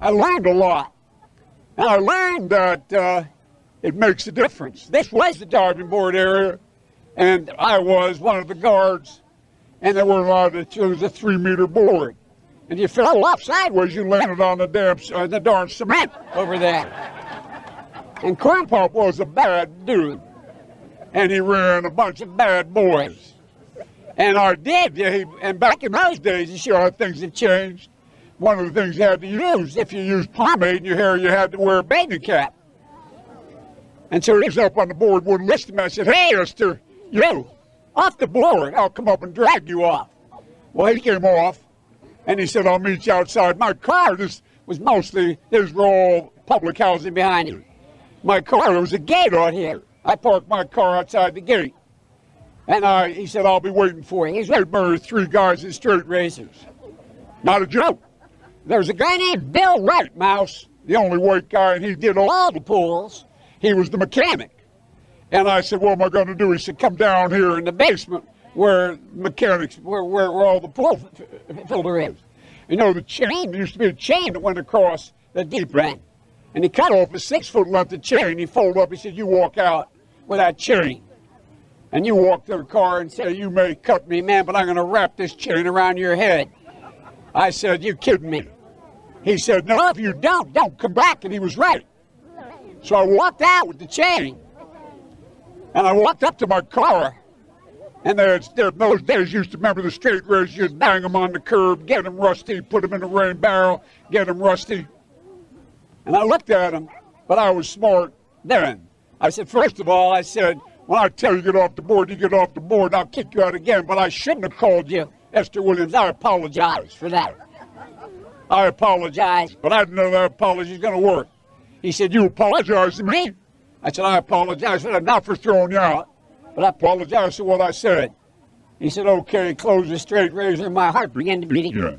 I learned a lot. And I learned that it makes a difference. This was the diving board area, and I was one of the guards, and there were a lot of it was a 3-meter board. And you fell off sideways, you landed on the darn cement over there. And Corn Pop was a bad dude, and he ran a bunch of bad boys. And and back in those days, you see how things have changed. One of the things you had to use, if you used pomade in your hair, you had to wear a bathing cap. And so he was up on the board, wouldn't listen to me. I said, "Hey, mister, you, off the board, I'll come up and drag you off." Well, he came off, and he said, "I'll meet you outside." My car, these were all public housing behind it. My car, there was a gate out here. I parked my car outside the gate. And he said, "I'll be waiting for you." He's ready to murder 3 guys in straight razors. Not a joke. There's a guy named Bill Wright, Mouse, the only white guy, and he did all the pulls. He was the mechanic. And I said, "What am I going to do?" He said, "Come down here in the basement where all the pull filter is." You know, the chain, there used to be a chain that went across the deep end. And he cut off a 6-foot length of chain. He folded up, he said, "You walk out with that chain. And you walk to the car and say, 'You may cut me, man, but I'm going to wrap this chain around your head.'" I said, "You kidding me?" He said, "No, if you don't come back." And he was right. So I walked out with the chain. And I walked up to my car. And those days, used to remember the straight razors, you'd bang them on the curb, get them rusty, put them in the rain barrel, get them rusty. And I looked at him, but I was smart then. I said, "First of all," I said, "when I tell you to get off the board, you get off the board, and I'll kick you out again. But I shouldn't have called you Esther Williams. I apologize for that. I apologize, but I didn't know that apology was going to work." He said, "You apologize to me?" I said, "I apologize for that, not for throwing you out, but I apologize for what I said." He said, "Okay," closed the straight razor, and my heart began to beat. Yeah.